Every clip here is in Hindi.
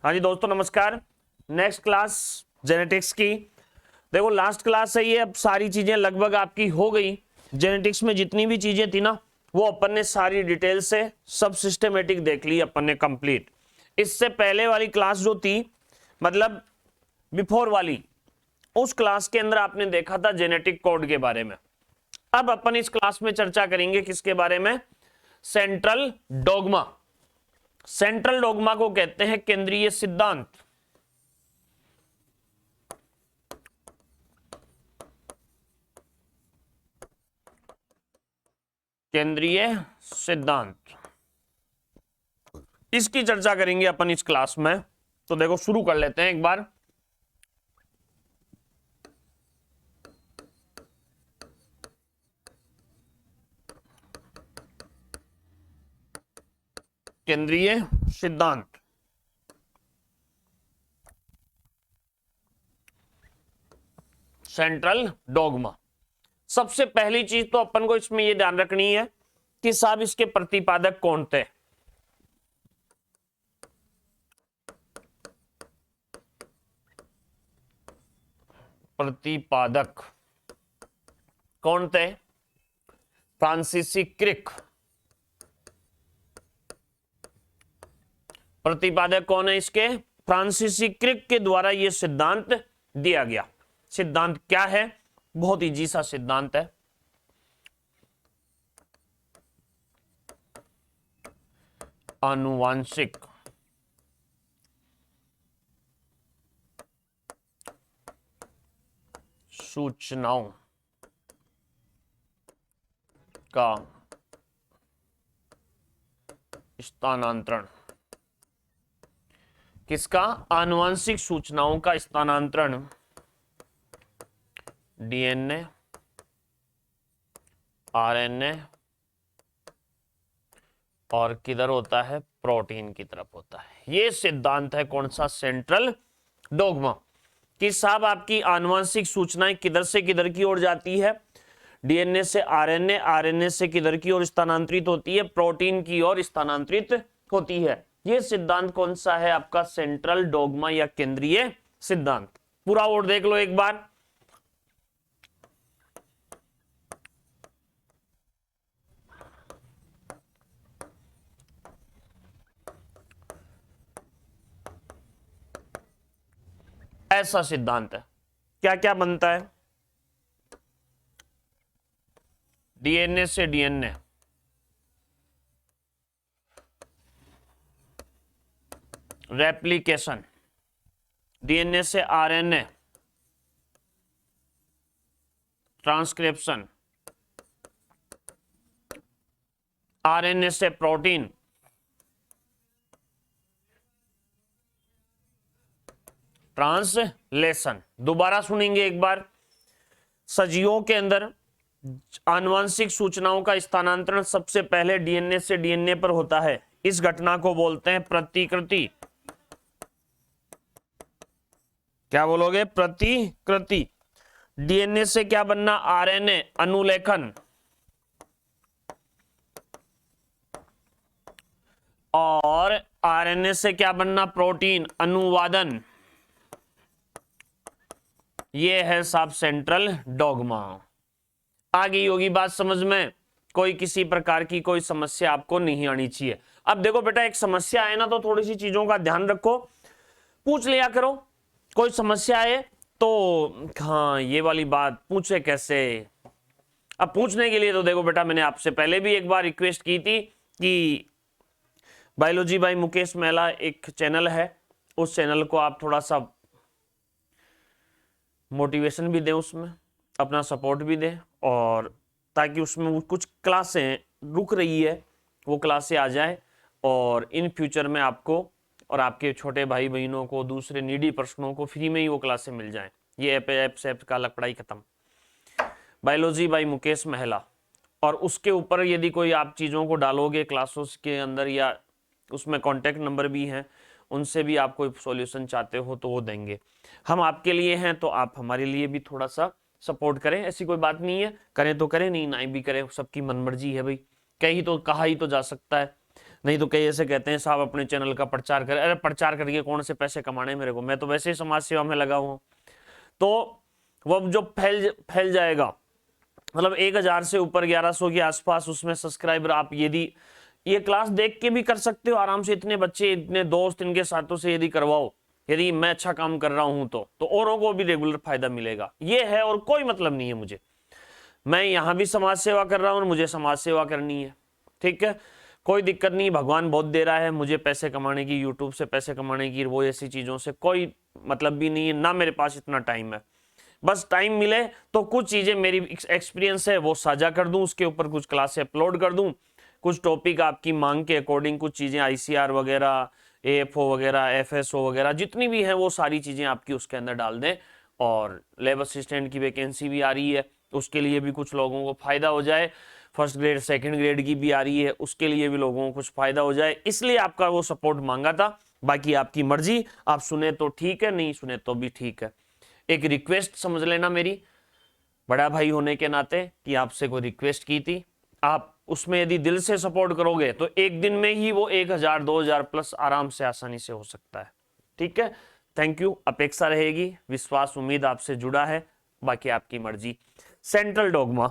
हाँ जी दोस्तों नमस्कार। नेक्स्ट क्लास जेनेटिक्स की। देखो लास्ट क्लास है ये, अब सारी चीजें लगभग आपकी हो गई। जेनेटिक्स में जितनी भी चीजें थी ना वो अपन ने सारी डिटेल से सब सिस्टमेटिक देख ली अपन ने कंप्लीट। इससे पहले वाली क्लास जो थी मतलब बिफोर वाली, उस क्लास के अंदर आपने देखा था जेनेटिक कोड के बारे में। अब अपन इस क्लास में चर्चा करेंगे किसके बारे में? Central dogma. सेंट्रल डोगमा को कहते हैं केंद्रीय सिद्धांत। केंद्रीय सिद्धांत, इसकी चर्चा करेंगे अपन इस क्लास में। तो देखो शुरू कर लेते हैं एक बार। केंद्रीय सिद्धांत, सेंट्रल डोगमा। सबसे पहली चीज तो अपन को इसमें यह ध्यान रखनी है कि साहब इसके प्रतिपादक कौन थे। प्रतिपादक कौन थे? फ्रांसीसी क्रिक। प्रतिपादक कौन है इसके? फ्रांसीसी क्रिक के द्वारा यह सिद्धांत दिया गया। सिद्धांत क्या है? बहुत इजी सा सिद्धांत है। आनुवांशिक सूचनाओं का स्थानांतरण। किसका? आनुवांशिक सूचनाओं का स्थानांतरण डीएनए, आरएनए और किधर होता है? प्रोटीन की तरफ होता है। यह सिद्धांत है कौन सा? Central dogma. कि साहब आपकी आनुवांशिक सूचनाएं किधर से किधर की ओर जाती है? डीएनए से आरएनए, आरएनए से किधर की ओर स्थानांतरित होती है? प्रोटीन की ओर स्थानांतरित होती है। यह सिद्धांत कौन सा है आपका? सेंट्रल डोगमा या केंद्रीय सिद्धांत। पूरा और देख लो एक बार। ऐसा सिद्धांत है। क्या क्या बनता है? डीएनए से डीएनए, रेप्लिकेशन। डीएनए से आरएनए, ट्रांसक्रिप्शन। आरएनए से प्रोटीन, ट्रांसलेशन। दोबारा सुनेंगे एक बार। सजीवों के अंदर आनुवंशिक सूचनाओं का स्थानांतरण सबसे पहले डीएनए से डीएनए पर होता है। इस घटना को बोलते हैं प्रतिकृति। क्या बोलोगे? प्रतिकृति। डीएनए से क्या बनना? आरएनए, अनुलेखन। और आरएनए से क्या बनना? प्रोटीन, अनुवादन। ये है साहब सेंट्रल डोगमा। आ गई होगी बात समझ में? कोई किसी प्रकार की कोई समस्या आपको नहीं आनी चाहिए। अब देखो बेटा, एक समस्या आए ना तो थोड़ी सी चीजों का ध्यान रखो, पूछ लिया करो। कोई समस्या आए तो हाँ ये वाली बात पूछे कैसे। अब पूछने के लिए तो देखो बेटा, मैंने आपसे पहले भी एक बार रिक्वेस्ट की थी कि बायोलॉजी बाय मुकेश मेहला एक चैनल है, उस चैनल को आप थोड़ा सा मोटिवेशन भी दें, उसमें अपना सपोर्ट भी दें, और ताकि उसमें कुछ क्लासें रुक रही है वो क्लासें आ जाए और इन फ्यूचर में आपको और आपके छोटे भाई बहनों को, दूसरे नीडी पर्सनों को फ्री में ही वो क्लासें मिल जाएं। ये ऐप का अलग पढ़ाई खत्म। बायोलॉजी बाय मुकेश मेहला, और उसके ऊपर यदि कोई आप चीज़ों को डालोगे क्लासेस के अंदर, या उसमें कॉन्टैक्ट नंबर भी हैं, उनसे भी आप कोई सॉल्यूशन चाहते हो तो वो देंगे। हम आपके लिए हैं तो आप हमारे लिए भी थोड़ा सा सपोर्ट करें। ऐसी कोई बात नहीं है, करें तो करें, नहीं ना भी करें, सबकी मन मर्जी है भाई। कहीं तो कहा ही तो जा सकता है, नहीं तो कई ऐसे कहते हैं साहब अपने चैनल का प्रचार करें। अरे प्रचार करके कौन से पैसे कमाने मेरे को, मैं तो वैसे ही समाज सेवा में लगा हूं। तो वो जो फैल जाएगा, मतलब 1000 से ऊपर 1100 के आसपास उसमें सब्सक्राइबर, आप यदि ये क्लास देख के भी कर सकते हो आराम से, इतने बच्चे इतने दोस्त इनके साथों से यदि करवाओ, यदि मैं अच्छा काम कर रहा हूं तो औरों को भी रेगुलर फायदा मिलेगा। ये है, और कोई मतलब नहीं है मुझे, मैं यहां भी समाज सेवा कर रहा हूं और मुझे समाज सेवा करनी है, ठीक है, कोई दिक्कत नहीं। भगवान बहुत दे रहा है मुझे पैसे कमाने की, यूट्यूब से पैसे कमाने की, वो ऐसी चीजों से कोई मतलब भी नहीं है, ना मेरे पास इतना टाइम है। बस टाइम मिले तो कुछ चीजें मेरी एक्सपीरियंस है वो साझा कर दूं, उसके ऊपर कुछ क्लासें अपलोड कर दूं, कुछ टॉपिक आपकी मांग के अकॉर्डिंग कुछ चीजें ICR वगैरह, AFO वगैरह, FSO वगैरह जितनी भी हैं वो सारी चीजें आपकी उसके अंदर डाल दें। और लैब असिस्टेंट की वैकेंसी भी आ रही है, उसके लिए भी कुछ लोगों को फायदा हो जाए। फर्स्ट ग्रेड सेकंड ग्रेड की भी आ रही है, उसके लिए भी लोगों को कुछ फायदा हो जाए, इसलिए आपका वो सपोर्ट मांगा था। बाकी आपकी मर्जी, आप सुने तो ठीक है, नहीं सुने तो भी ठीक है। एक रिक्वेस्ट समझ लेना मेरी, बड़ा भाई होने के नाते, कि आपसे कोई रिक्वेस्ट की थी, आप उसमें यदि दिल से सपोर्ट करोगे तो एक दिन में ही वो 1000 2000 प्लस आराम से आसानी से हो सकता है, ठीक है। थैंक यू, अपेक्षा रहेगी, विश्वास उम्मीद आपसे जुड़ा है, बाकी आपकी मर्जी। सेंट्रल डोगमा,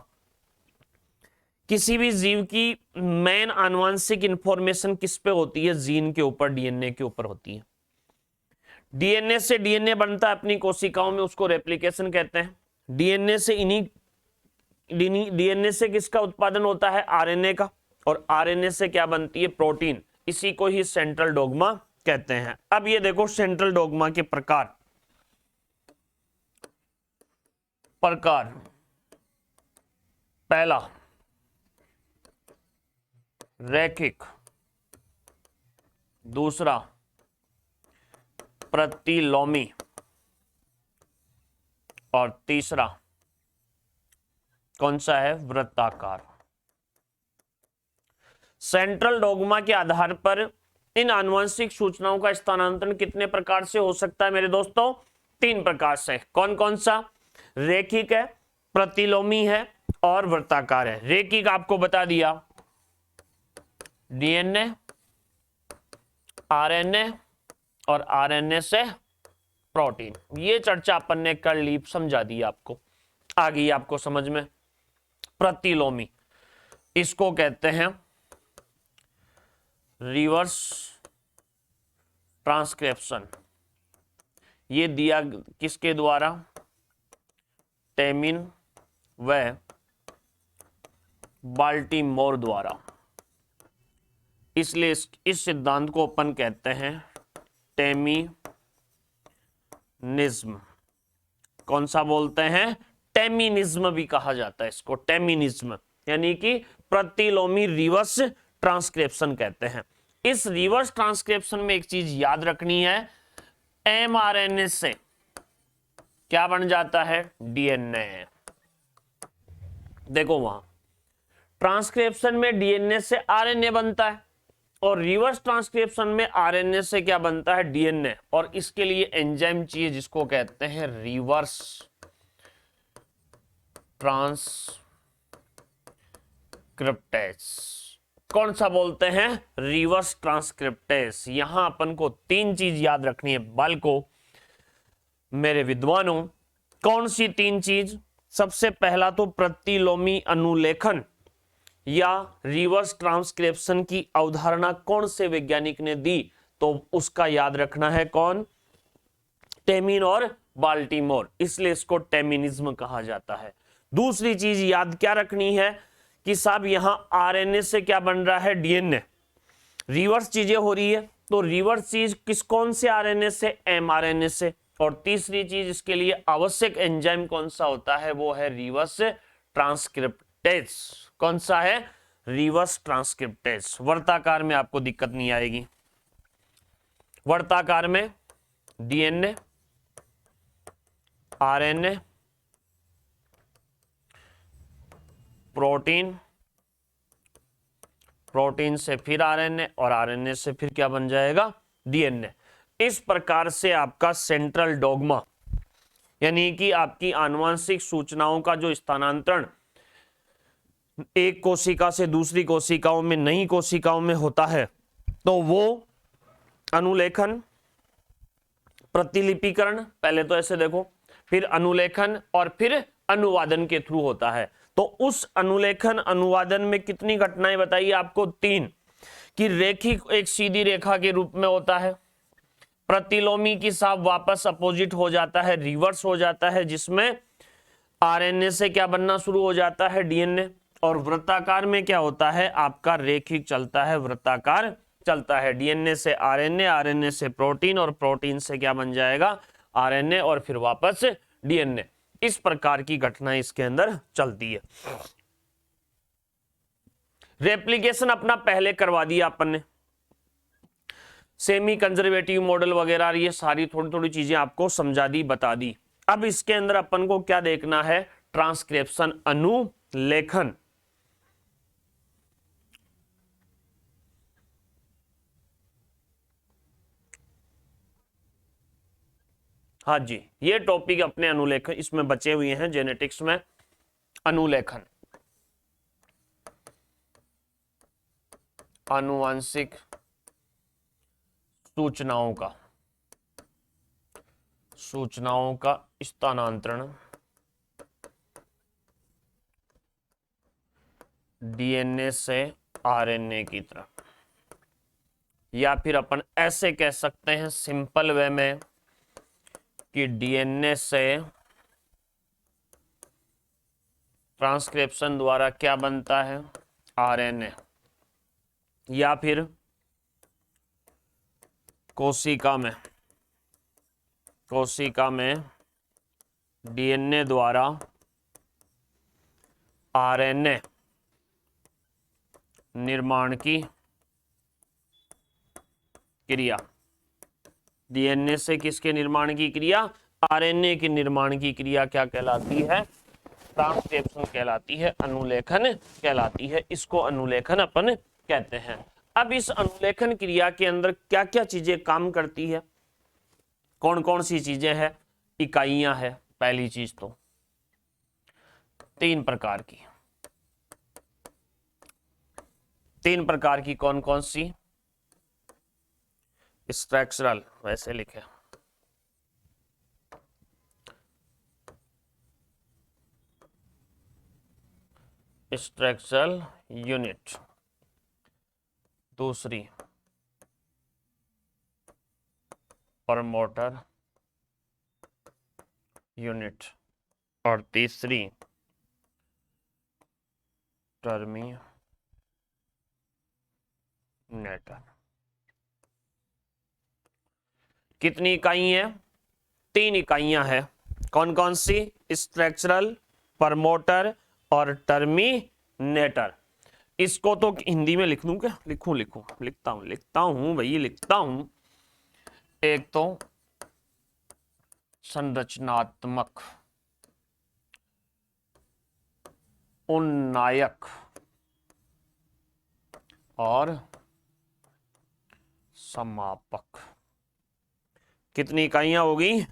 किसी भी जीव की मेन आनुवंशिक इंफॉर्मेशन किस पे होती है? जीन के ऊपर, DNA के ऊपर होती है। DNA से DNA बनता है अपनी कोशिकाओं में, उसको रेप्लिकेशन कहते हैं। DNA से DNA से किसका उत्पादन होता है? RNA का। और RNA से क्या बनती है? प्रोटीन। इसी को ही सेंट्रल डोगमा कहते हैं। अब ये देखो सेंट्रल डोगमा के प्रकार। पहला रैखिक, दूसरा प्रतिलोमी, और तीसरा कौन सा है? वृत्ताकार। सेंट्रल डोगमा के आधार पर इन आनुवंशिक सूचनाओं का स्थानांतरण कितने प्रकार से हो सकता है मेरे दोस्तों? 3 प्रकार से। कौन कौन सा? रैखिक है, प्रतिलोमी है और वृत्ताकार है। रैखिक आपको बता दिया, DNA, RNA और RNA से प्रोटीन। ये चर्चा अपन ने कर ली, समझा दी आपको, आ गई आपको समझ में। प्रतिलोमी, इसको कहते हैं रिवर्स ट्रांसक्रिप्शन। ये दिया किसके द्वारा? टेमिन व बाल्टीमोर द्वारा। इसलिए इस सिद्धांत को अपन कहते हैं टेमिनिज्म। कौन सा बोलते हैं? टेमिनिज्म भी कहा जाता है इसको, टेमिनिज्म, यानी कि प्रतिलोमी रिवर्स ट्रांसक्रिप्शन कहते हैं। इस रिवर्स ट्रांसक्रिप्शन में एक चीज याद रखनी है, mRNA से क्या बन जाता है? DNA। देखो वहां ट्रांसक्रिप्शन में DNA से RNA बनता है, और रिवर्स ट्रांसक्रिप्शन में RNA से क्या बनता है? DNA। और इसके लिए एंजाइम चाहिए जिसको कहते हैं रिवर्स ट्रांसक्रिप्टेज। कौन सा बोलते हैं? Reverse transcriptase. यहां अपन को 3 चीज याद रखनी है बालको, मेरे विद्वानों। कौन सी 3 चीज? सबसे पहला तो प्रतिलोमी अनुलेखन या रिवर्स ट्रांसक्रिप्शन की अवधारणा कौन से वैज्ञानिक ने दी? तो उसका याद रखना है कौन? टेमिन और बाल्टीमोर, इसलिए इसको टेमिनिज्म कहा जाता है। दूसरी चीज याद क्या रखनी है कि साहब यहां RNA से क्या बन रहा है? DNA। रिवर्स चीजें हो रही है, तो रिवर्स चीज किस कौन से RNA से? mRNA से। और तीसरी चीज इसके लिए आवश्यक एंजाइम कौन सा होता है? वो है रिवर्स ट्रांसक्रिप्टेज। कौन सा है? Reverse transcriptase. वर्ताकार में आपको दिक्कत नहीं आएगी। वर्ताकार में DNA, RNA, प्रोटीन, प्रोटीन से फिर RNA, और RNA से फिर क्या बन जाएगा? DNA। इस प्रकार से आपका सेंट्रल डोगमा, यानी कि आपकी आनुवंशिक सूचनाओं का जो स्थानांतरण एक कोशिका से दूसरी कोशिकाओं में, नई कोशिकाओं में होता है, तो वो अनुलेखन, प्रतिलिपिकरण, पहले तो ऐसे देखो, फिर अनुलेखन और फिर अनुवादन के थ्रू होता है। तो उस अनुलेखन अनुवादन में कितनी घटनाएं बताइए आपको? 3, कि रेखिक एक सीधी रेखा के रूप में होता है, प्रतिलोमी की साथ वापस अपोजिट हो जाता है, रिवर्स हो जाता है, जिसमें आरएनए से क्या बनना शुरू हो जाता है? डीएनए। और वृत्ताकार में क्या होता है आपका? रेखिक चलता है, वृत्ताकार चलता है। डीएनए से आरएनए, आरएनए से प्रोटीन, और प्रोटीन से क्या बन जाएगा? आरएनए, और फिर वापस डीएनए। इस प्रकार की घटनाएं इसके अंदर चलती है। रेप्लिकेशन अपना पहले करवा दिया अपन ने, सेमी कंजर्वेटिव मॉडल वगैरह, ये सारी थोड़ी थोड़ी चीजें आपको समझा दी, बता दी। अब इसके अंदर अपन को क्या देखना है? ट्रांसक्रिप्शन, अनुलेखन। हाँ जी, ये टॉपिक अपने अनुलेखन इसमें बचे हुए हैं, जेनेटिक्स में अनुलेखन, आनुवांशिक सूचनाओं का स्थानांतरण डीएनए से आरएनए की तरफ, या फिर अपन ऐसे कह सकते हैं सिंपल वे में कि डीएनए से ट्रांसक्रिप्शन द्वारा क्या बनता है? आरएनए। या फिर कोशिका में डीएनए द्वारा आरएनए निर्माण की क्रिया। डीएनए से किसके निर्माण की क्रिया? आरएनए के निर्माण की क्रिया क्या कहलाती है? ट्रांसक्रिप्शन कहलाती है, अनुलेखन कहलाती है। इसको अनुलेखन अपन कहते हैं। अब इस अनुलेखन क्रिया के अंदर क्या क्या चीजें काम करती है, कौन कौन सी चीजें हैं? इकाइयां है। पहली चीज तो 3 प्रकार की, 3 प्रकार की कौन कौन सी? स्ट्रक्चरल, वैसे लिखे, स्ट्रक्चरल यूनिट। दूसरी प्रमोटर यूनिट, और तीसरी टर्मिनेटर। कितनी इकाई है? 3 इकाइयां हैं। कौन कौन सी? स्ट्रक्चरल, प्रमोटर और टर्मिनेटर। इसको तो हिंदी में लिख दूं क्या? लिखूं लिखता हूं भाई, लिखता हूं। एक तो संरचनात्मक उन्नायक और समापक। कितनी इकाइयां होगी?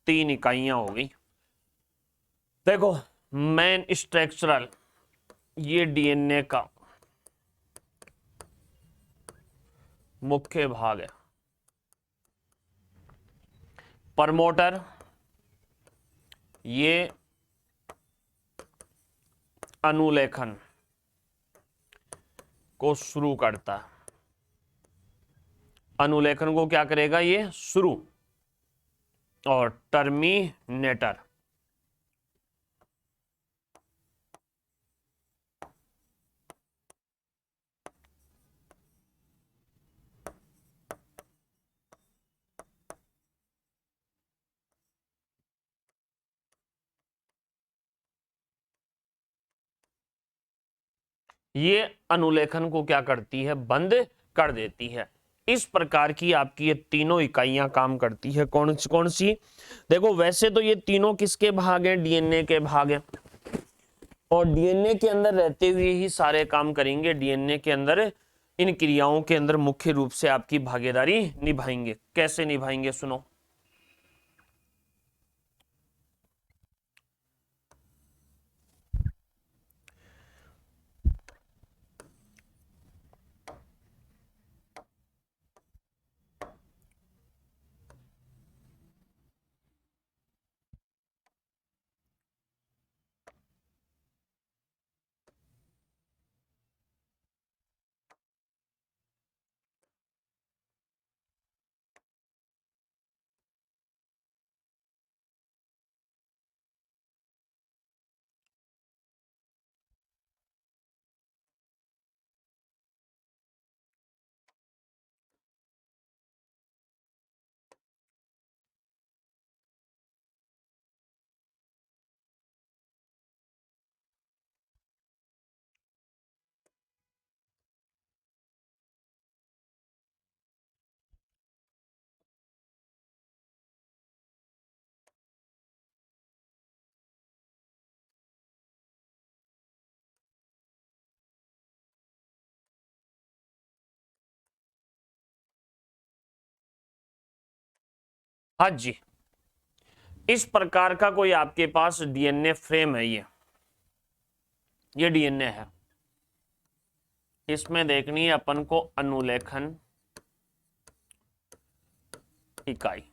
3 इकाइयां होगी। देखो, मेन स्ट्रक्चरल, ये डीएनए का मुख्य भाग है। प्रमोटर, ये अनुलेखन को शुरू करता है। अनुलेखन को क्या करेगा? ये शुरू। और टर्मिनेटर, ये अनुलेखन को क्या करती है? बंद कर देती है। इस प्रकार की आपकी ये तीनों इकाइयां काम करती है। कौन कौन सी? देखो, वैसे तो ये तीनों किसके भाग हैं? डीएनए के भाग हैं। और डीएनए के अंदर रहते हुए ही सारे काम करेंगे। डीएनए के अंदर इन क्रियाओं के अंदर मुख्य रूप से आपकी भागीदारी निभाएंगे। कैसे निभाएंगे? सुनो। हाँ जी, इस प्रकार का कोई आपके पास डीएनए फ्रेम है, ये डीएनए है। इसमें देखनी है अपन को अनुलेखन इकाई।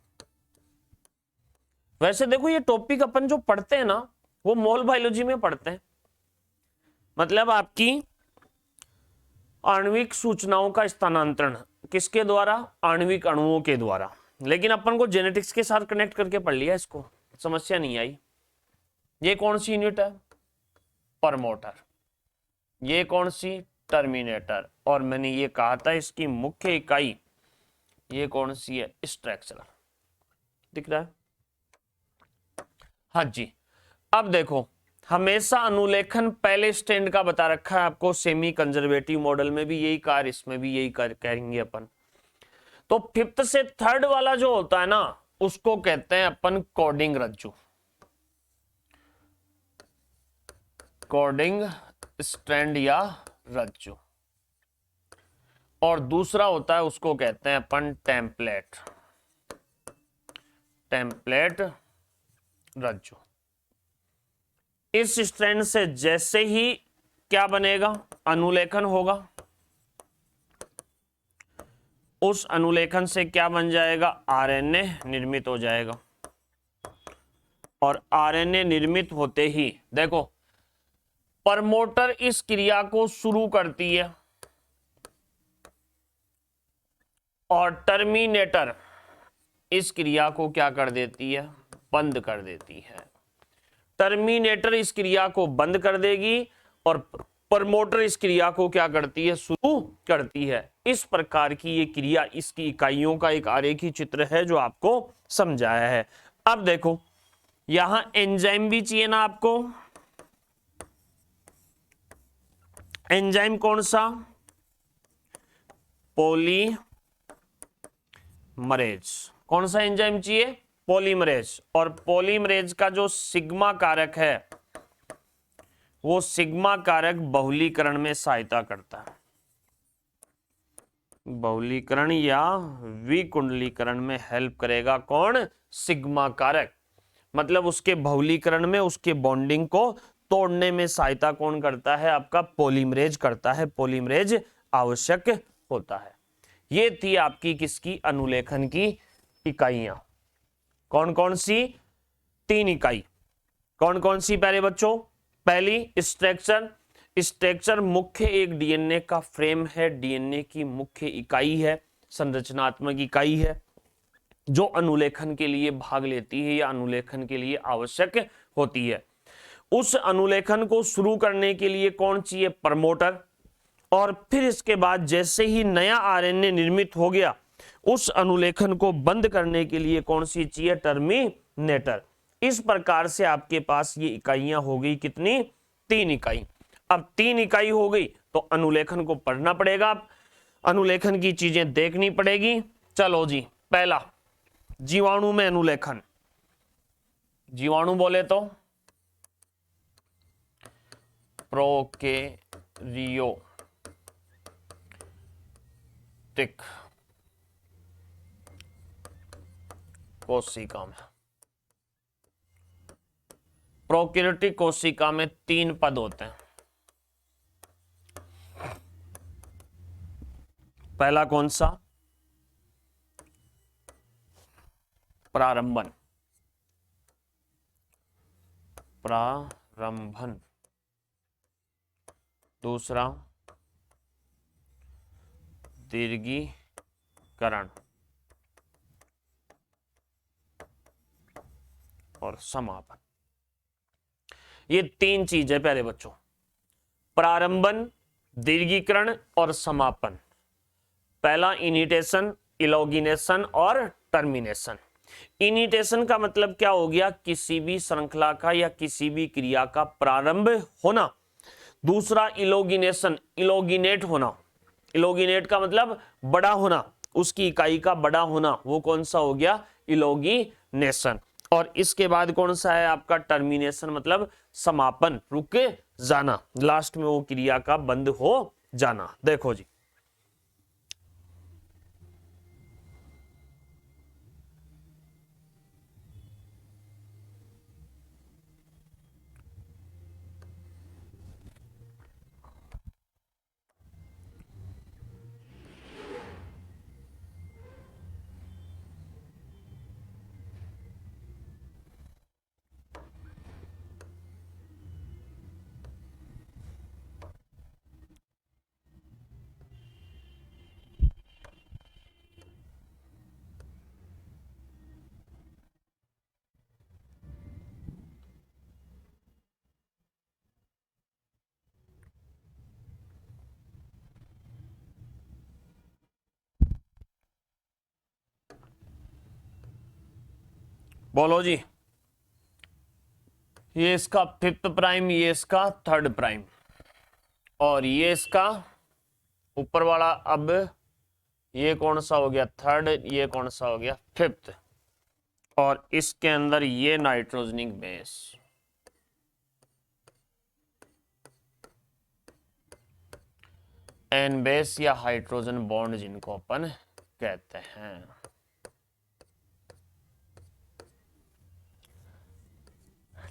वैसे देखो ये टॉपिक अपन जो पढ़ते हैं ना वो मोल बायोलॉजी में पढ़ते हैं, मतलब आपकी आणविक सूचनाओं का स्थानांतरण किसके द्वारा, आणविक अणुओं के द्वारा। लेकिन अपन को जेनेटिक्स के साथ कनेक्ट करके पढ़ लिया, इसको समस्या नहीं आई। ये कौन सी यूनिट है, प्रमोटर। ये कौन सी, टर्मिनेटर। और मैंने ये कहा था इसकी मुख्य इकाई ये कौन सी है, स्ट्रक्चर। दिख रहा है, हाँ जी। अब देखो हमेशा अनुलेखन पहले स्टैंड का बता रखा है आपको, सेमी कंजर्वेटिव मॉडल में भी यही कार्य, इसमें भी यही कार्य करेंगे अपन। तो फिफ्थ से थर्ड वाला जो होता है ना उसको कहते हैं अपन कोडिंग रज्जु, कोडिंग स्ट्रैंड या रज्जु। और दूसरा होता है उसको कहते हैं अपन टेम्पलेट, टेम्पलेट रज्जु। इस स्ट्रैंड से जैसे ही क्या बनेगा, अनुलेखन होगा, उस अनुलेखन से क्या बन जाएगा, आरएनए निर्मित हो जाएगा। और आरएनए निर्मित होते ही देखो प्रमोटर इस क्रिया को शुरू करती है और टर्मिनेटर इस क्रिया को क्या कर देती है, बंद कर देती है। टर्मिनेटर इस क्रिया को बंद कर देगी और प्रमोटर इस क्रिया को क्या करती है, शुरू करती है। इस प्रकार की ये क्रिया, इसकी इकाइयों का एक आरेखी चित्र है जो आपको समझाया है। अब देखो यहां एंजाइम भी चाहिए ना आपको, एंजाइम कौन सा, पॉलीमरेज। कौन सा एंजाइम चाहिए, पॉलीमरेज। और पॉलीमरेज का जो सिग्मा कारक है वो सिग्मा कारक बहुलीकरण में सहायता करता है, बहुलीकरण या विकुंडलीकरण में हेल्प करेगा। कौन, सिग्मा कारक। मतलब उसके बहुलीकरण में, उसके बॉन्डिंग को तोड़ने में सहायता कौन करता है, आपका पॉलीमरेज करता है। पॉलीमरेज आवश्यक होता है। ये थी आपकी किसकी, अनुलेखन की इकाइयां। कौन कौन सी, 3 इकाई। कौन कौन सी प्यारे बच्चों, पहली स्ट्रक्चर। स्ट्रक्चर मुख्य एक डीएनए का फ्रेम है, डीएनए की मुख्य इकाई है, संरचनात्मक इकाई है जो अनुलेखन के लिए भाग लेती है या अनुलेखन के लिए आवश्यक होती है। उस अनुलेखन को शुरू करने के लिए कौन चाहिए, प्रमोटर। और फिर इसके बाद जैसे ही नया आरएनए निर्मित हो गया उस अनुलेखन को बंद करने के लिए कौन सी चाहिए, टर्मिनेटर। इस प्रकार से आपके पास ये इकाइयां हो गई कितनी, 3 इकाई। अब 3 इकाई हो गई तो अनुलेखन को पढ़ना पड़ेगा, अनुलेखन की चीजें देखनी पड़ेगी। चलो जी, पहला जीवाणु में अनुलेखन। जीवाणु बोले तो प्रोकैरियोटिक कोशिका में, प्रोकैरियोटिक कोशिका में 3 पद होते हैं। पहला कौन सा, प्रारंभन, प्रारंभन। दूसरा दीर्घीकरण और समापन। ये 3 चीज है प्यारे बच्चों, प्रारंभन, दीर्घीकरण और समापन। पहला इनिटेशन, इलोगिनेशन और टर्मिनेशन। इनिटेशन का मतलब क्या हो गया, किसी भी श्रृंखला का या किसी भी क्रिया का प्रारंभ होना। दूसरा इलोगिनेशन, इलोगिनेट होना। इलोगिनेट का मतलब बड़ा होना, उसकी इकाई का बड़ा होना, वो कौन सा हो गया, इलोगिनेशन। और इसके बाद कौन सा है आपका टर्मिनेशन, मतलब समापन, रुक जाना, लास्ट में वो क्रिया का बंद हो जाना। देखो जी, बोलो जी। ये इसका 5th प्राइम, ये इसका 3rd प्राइम, और ये इसका ऊपर वाला, अब ये कौन सा हो गया 3rd, ये कौन सा हो गया 5th, और इसके अंदर ये नाइट्रोजनिक बेस। एन बेस या हाइड्रोजन बॉन्ड जिनको अपन कहते हैं।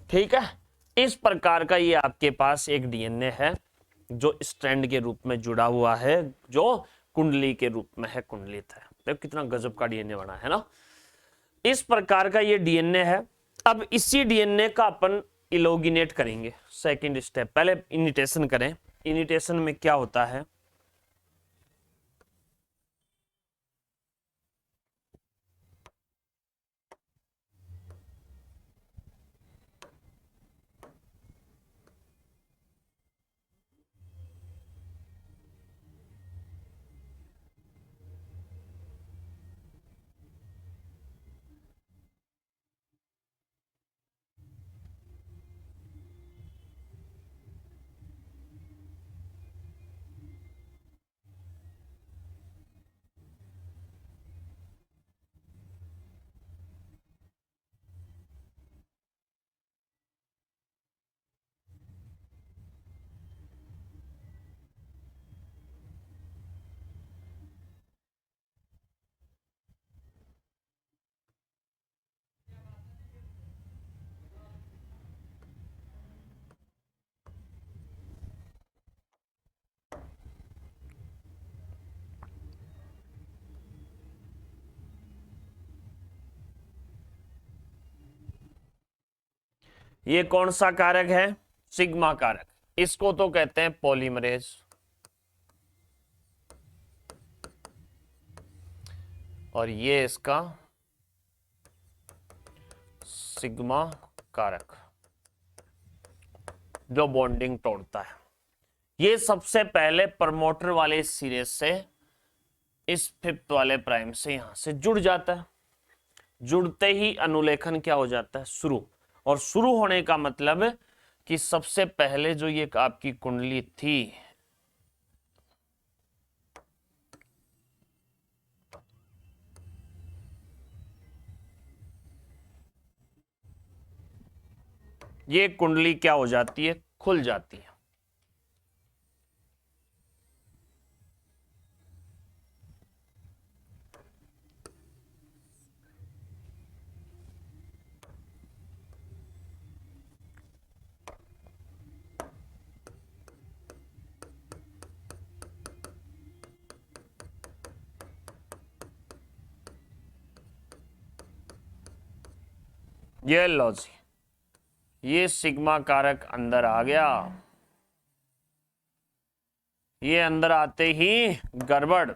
ठीक है, इस प्रकार का ये आपके पास एक डीएनए है जो स्ट्रैंड के रूप में जुड़ा हुआ है, जो कुंडली के रूप में है, कुंडलित है। देखो कितना गजब का डीएनए बना है ना। इस प्रकार का ये डीएनए है। अब इसी डीएनए का अपन इलोगिनेट करेंगे। सेकंड स्टेप, पहले इनिटेशन करें। इनिटेशन में क्या होता है, ये कौन सा कारक है, सिग्मा कारक। इसको तो कहते हैं पॉलीमरेज, और ये इसका सिग्मा कारक जो बॉन्डिंग तोड़ता है। ये सबसे पहले प्रमोटर वाले सिरे से इस 5th वाले प्राइम से यहां से जुड़ जाता है। जुड़ते ही अनुलेखन क्या हो जाता है, शुरू। और शुरू होने का मतलब कि सबसे पहले जो ये आपकी कुंडली थी, ये कुंडली क्या हो जाती है, खुल जाती है। ये लो जी, ये सिग्मा कारक अंदर आ गया। ये अंदर आते ही गड़बड़,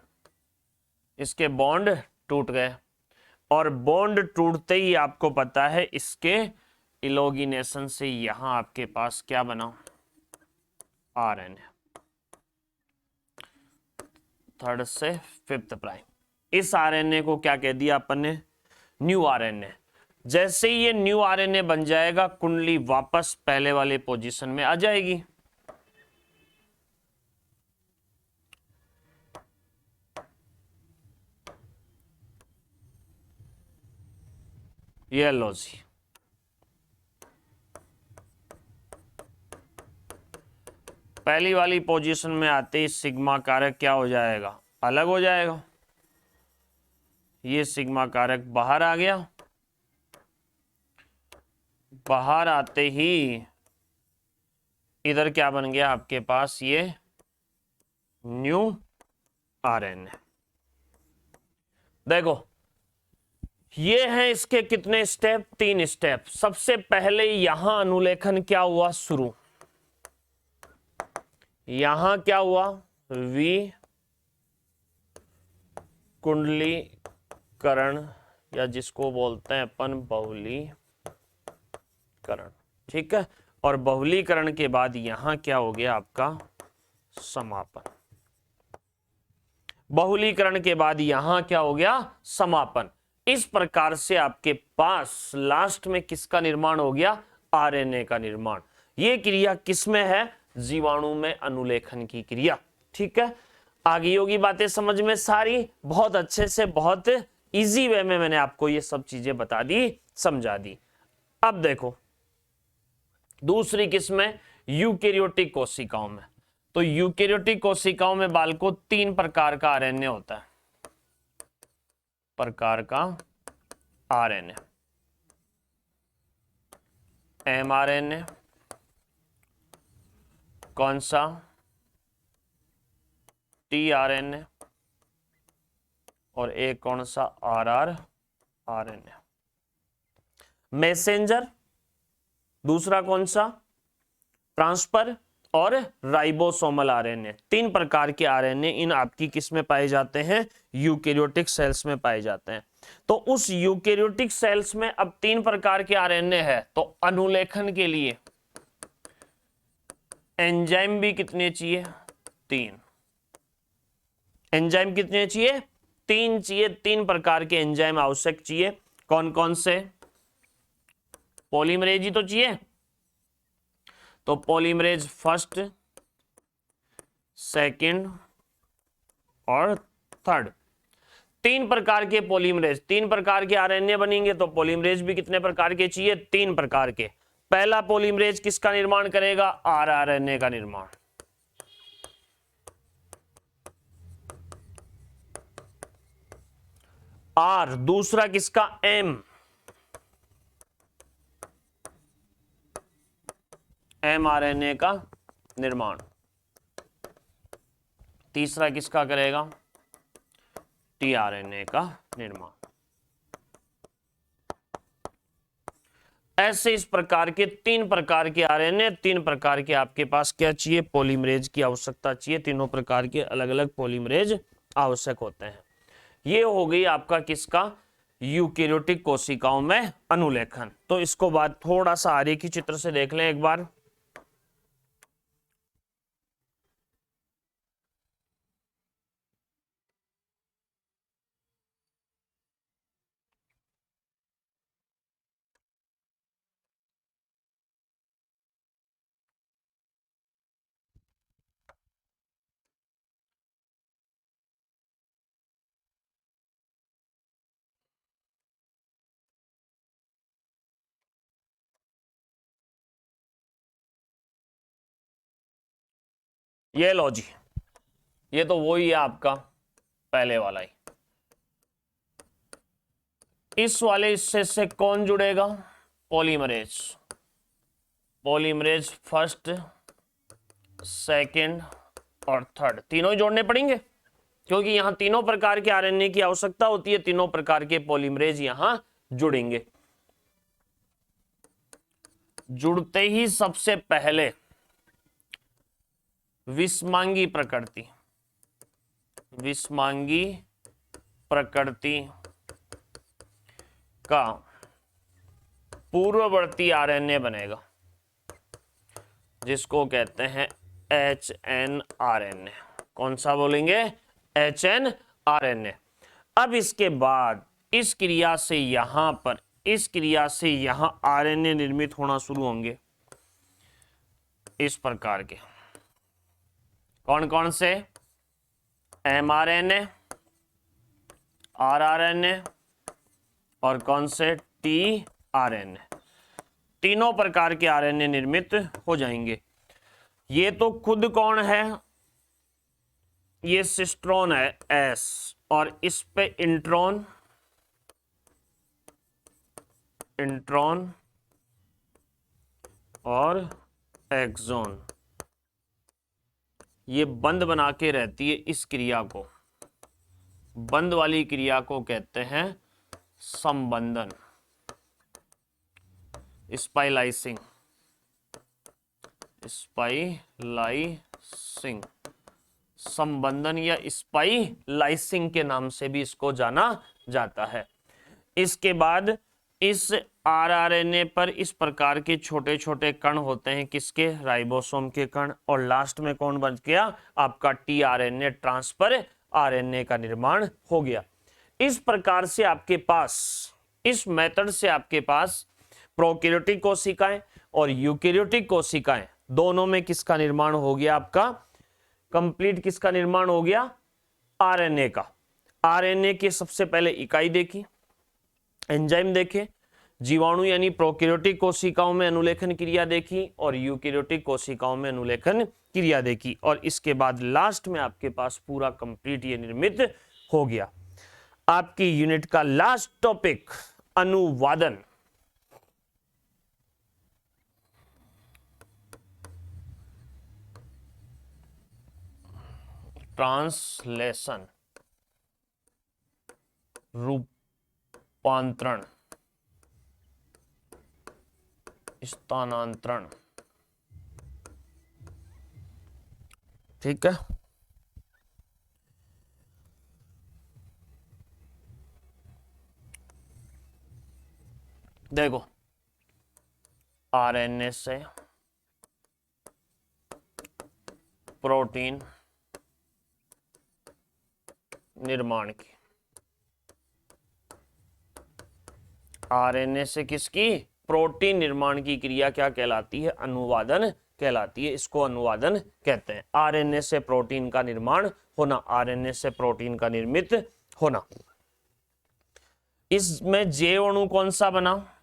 इसके बॉन्ड टूट गए, और बॉन्ड टूटते ही आपको पता है इसके इलोगिनेशन से यहां आपके पास क्या बना, आरएनए, 3rd से 5th प्राइम। इस आरएनए को क्या कह दिया अपन ने, न्यू आरएनए। जैसे ही ये न्यू आरएनए बन जाएगा, कुंडली वापस पहले वाले पोजीशन में आ जाएगी। ये लो जी, पहली वाली पोजीशन में आते ही सिग्मा कारक क्या हो जाएगा, अलग हो जाएगा। ये सिग्मा कारक बाहर आ गया। बाहर आते ही इधर क्या बन गया आपके पास, ये न्यू आरएनए। देखो ये हैं इसके कितने स्टेप, 3 स्टेप। सबसे पहले यहां अनुलेखन क्या हुआ, शुरू। यहां क्या हुआ, वी कुंडलीकरण, या जिसको बोलते हैं अपन बहुलीकरण। ठीक है, और बहुलीकरण के बाद यहां क्या हो गया आपका, समापन। बहुलीकरण के बाद यहां क्या हो गया, समापन। इस प्रकार से आपके पास लास्ट में किसका निर्माण हो गया? आरएनए का निर्माण। ये क्रिया किसमें है? जीवाणु में अनुलेखन की क्रिया। ठीक है, आगे होगी बातें समझ में सारी। बहुत अच्छे से, बहुत इजी वे में मैंने आपको ये सब चीजें बता दी, समझा दी। अब देखो दूसरी किसमें? यूकेरियोटिक कोशिकाओं में। तो यूकेरियोटिक कोशिकाओं में बालको 3 प्रकार का आरएनए होता है। प्रकार का आरएनए, एमआरएनए, कौन सा? टीआरएनए, और एक कौन सा? आरआरआरएनए। मैसेंजर, दूसरा कौन सा? ट्रांसफर, और राइबोसोमल आरएनए। 3 प्रकार के आरएनए इन आपकी किस में पाए जाते हैं? यूकेरियोटिक सेल्स में पाए जाते हैं। तो उस यूकेरियोटिक सेल्स में अब 3 प्रकार के आरएनए है, तो अनुलेखन के लिए एंजाइम भी कितने चाहिए? 3। एंजाइम कितने चाहिए? 3 चाहिए। 3 प्रकार के एंजाइम आवश्यक चाहिए। कौन कौन से? पॉलीमरेज ही तो चाहिए। तो पॉलीमरेज फर्स्ट, सेकंड और थर्ड, 3 प्रकार के पॉलीमरेज। 3 प्रकार के आरएनए बनेंगे, तो पॉलीमरेज भी कितने प्रकार के चाहिए? 3 प्रकार के। पहला पॉलीमरेज किसका निर्माण करेगा? आरआरएनए का निर्माण। आर। दूसरा किसका? एम, एमआरएनए का निर्माण। तीसरा किसका करेगा? टीआरएनए का निर्माण। ऐसे इस प्रकार के 3 प्रकार के आरएनए, 3 प्रकार के आपके पास क्या चाहिए? पॉलीमरेज की आवश्यकता चाहिए। तीनों प्रकार के अलग अलग पॉलीमरेज आवश्यक होते हैं। ये हो गई आपका किसका? यूकेरियोटिक कोशिकाओं में अनुलेखन। तो इसको बाद थोड़ा सा आगे की चित्र से देख लें एक बार। ये लो जी, ये तो वही है आपका पहले वाला ही। इस वाले हिस्से से कौन जुड़ेगा? पॉलीमरेज। पॉलीमरेज फर्स्ट, सेकंड और थर्ड, तीनों ही जोड़ने पड़ेंगे, क्योंकि यहां तीनों प्रकार के आरएनए की आवश्यकता होती है। तीनों प्रकार के पॉलीमरेज यहां जुड़ेंगे। जुड़ते ही सबसे पहले विषमांगी प्रकृति, विषमांगी प्रकृति का पूर्ववर्ती आरएनए बनेगा, जिसको कहते हैं HNRNA। कौन सा बोलेंगे? HNRNA। अब इसके बाद इस क्रिया से यहां पर, इस क्रिया से यहां आरएनए निर्मित होना शुरू होंगे इस प्रकार के। कौन कौन से? mRNA, rRNA और कौन से? tRNA। तीनों प्रकार के आरएनए निर्मित हो जाएंगे। ये तो खुद कौन है? ये सिस्ट्रॉन है S, और इस पे इंट्रॉन, इंट्रॉन और एक्सॉन, ये बंद बना के रहती है। इस क्रिया को, बंद वाली क्रिया को कहते हैं संबंधन, स्पाइलाइसिंग, स्पाइलाइसिंग, संबंधन या स्पाइलाइसिंग के नाम से भी इसको जाना जाता है। इसके बाद इस आरआरएनए पर इस प्रकार के छोटे छोटे कण होते हैं, किसके? राइबोसोम के कण। और लास्ट में कौन बच गया? आपका टीआरएनए, ट्रांसफर आरएनए का निर्माण हो गया। इस प्रकार से आपके पास, इस मेथड से आपके पास प्रोकैरियोटिक कोशिकाएं और यूकैरियोटिक कोशिकाएं दोनों में किसका निर्माण हो गया? आपका कंप्लीट किसका निर्माण हो गया? आरएनए का। आरएनए की सबसे पहले इकाई देखी, एंजाइम देखे, जीवाणु यानी प्रोकैरियोटिक कोशिकाओं में अनुलेखन क्रिया देखी और यूकैरियोटिक कोशिकाओं में अनुलेखन क्रिया देखी, और इसके बाद लास्ट में आपके पास पूरा कंप्लीट ये निर्मित हो गया। आपकी यूनिट का लास्ट टॉपिक अनुवादन। ट्रांसलेशन, रूपांतरण, स्थानांतरण। ठीक है, देखो आरएनए से प्रोटीन निर्माण की, आरएनए से किसकी? प्रोटीन निर्माण की क्रिया क्या कहलाती है? अनुवादन कहलाती है। इसको अनुवादन कहते हैं। आरएनए से प्रोटीन का निर्माण होना, आरएनए से प्रोटीन का निर्मित होना। इसमें जैव अणु कौन सा बना?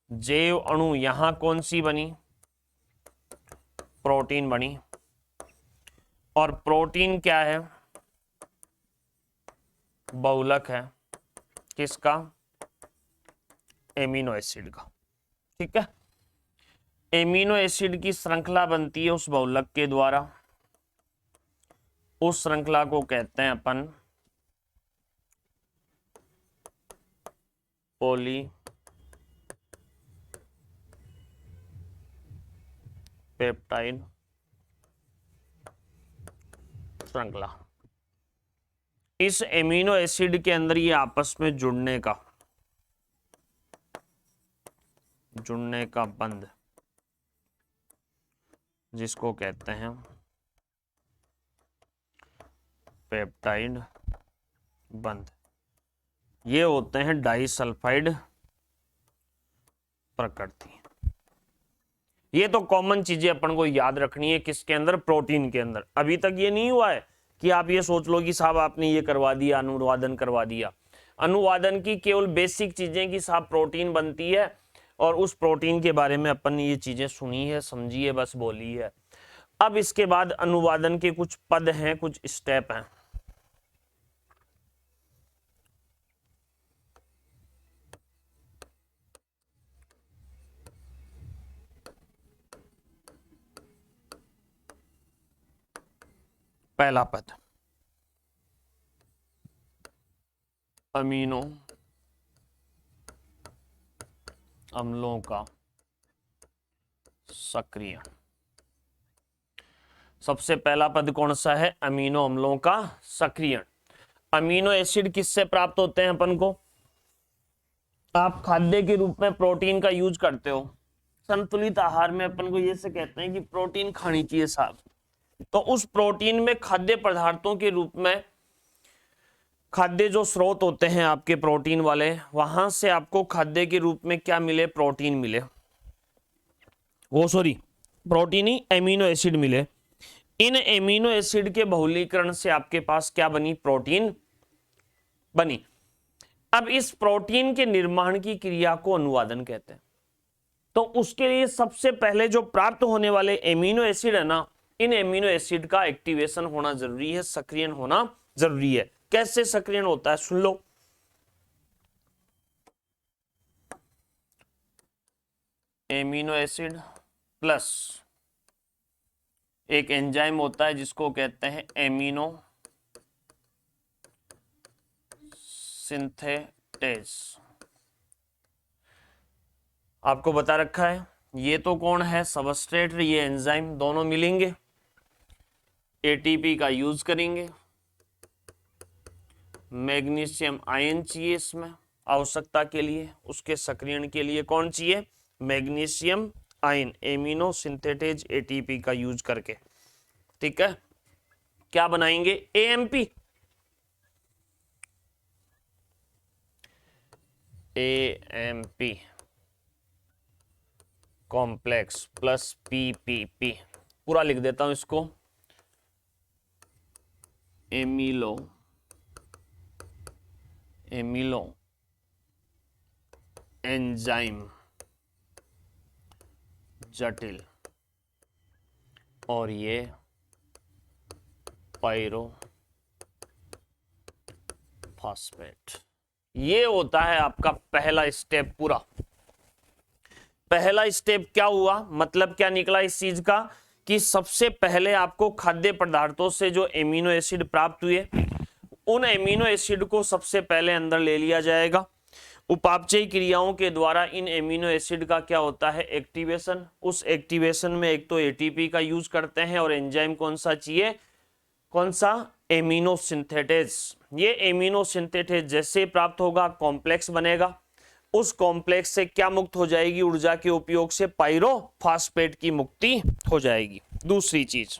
जैव अणु यहां कौन सी बनी? प्रोटीन बनी। और प्रोटीन क्या है? बहुलक है। किसका? एमिनो एसिड का। ठीक है, एमिनो एसिड की श्रृंखला बनती है उस बहुलक के द्वारा। उस श्रृंखला को कहते हैं अपन पॉलीपेप्टाइड श्रृंखला। इस एमिनो एसिड के अंदर ये आपस में जुड़ने का बंध, जिसको कहते हैं पेप्टाइड बंध, ये होते हैं डाइसल्फाइड प्रकृति। ये तो कॉमन चीजें अपन को याद रखनी है। किसके अंदर? प्रोटीन के अंदर। अभी तक ये नहीं हुआ है कि आप ये सोच लो कि साहब आपने ये करवा दिया, अनुवादन करवा दिया। अनुवादन की केवल बेसिक चीजें कि साहब प्रोटीन बनती है और उस प्रोटीन के बारे में अपन ने ये चीजें सुनी है, समझी है, बस बोली है। अब इसके बाद अनुवादन के कुछ पद हैं, कुछ स्टेप हैं। पहला पद अमीनो अम्लों का सक्रियण। सबसे पहला पद कौन सा है? अमीनो अम्लों का सक्रियण। अमीनो एसिड किससे प्राप्त होते हैं अपन को? आप खाद्य के रूप में प्रोटीन का यूज करते हो। संतुलित आहार में अपन को ये से कहते हैं कि प्रोटीन खानी चाहिए साहब। तो उस प्रोटीन में खाद्य पदार्थों के रूप में, खाद्य जो स्रोत होते हैं आपके प्रोटीन वाले, वहां से आपको खाद्य के रूप में क्या मिले? प्रोटीन मिले। प्रोटीन ही एमिनो एसिड मिले। इन एमिनो एसिड के बहुलीकरण से आपके पास क्या बनी? प्रोटीन बनी। अब इस प्रोटीन के निर्माण की क्रिया को अनुवादन कहते हैं। तो उसके लिए सबसे पहले जो प्राप्त होने वाले एमिनो एसिड है ना, इन एमिनो एसिड का एक्टिवेशन होना जरूरी है, सक्रियण होना जरूरी है। कैसे सक्रियण होता है सुन लो। एमिनो एसिड प्लस एक एंजाइम होता है जिसको कहते हैं एमिनो सिंथेटेज। आपको बता रखा है। ये तो कौन है? सबस्ट्रेट, ये एंजाइम, दोनों मिलेंगे, एटीपी का यूज करेंगे। मैग्नीशियम आयन चाहिए इसमें आवश्यकता के लिए, उसके सक्रियण के लिए कौन चाहिए? Magnesium ion, amino synthetase ATP का यूज करके। ठीक है, क्या बनाएंगे? AMP. AMP complex plus PPP, पूरा लिख देता हूं इसको, एमिलो एंजाइम जटिल, और ये पायरोफॉस्फेट। ये होता है आपका पहला स्टेप पूरा। पहला स्टेप क्या हुआ, मतलब क्या निकला इस चीज का, कि सबसे पहले आपको खाद्य पदार्थों से जो एमिनो एसिड प्राप्त हुए, उन एमिनो एसिड को सबसे पहले अंदर ले लिया जाएगा। उपापचयी क्रियाओं के द्वारा इन एमिनो एसिड का क्या होता है, एक्टिवेशन। उस एक्टिवेशन में एक तो एटीपी का यूज करते हैं, और एंजाइम कौन सा चाहिए, कौन सा, एमिनो सिंथेटेज। ये एमिनो सिंथेटेज जैसे प्राप्त होगा, कॉम्प्लेक्स बनेगा। उस कॉम्प्लेक्स से क्या मुक्त हो जाएगी, ऊर्जा के उपयोग से पायरोफॉस्फेट की मुक्ति हो जाएगी। दूसरी चीज,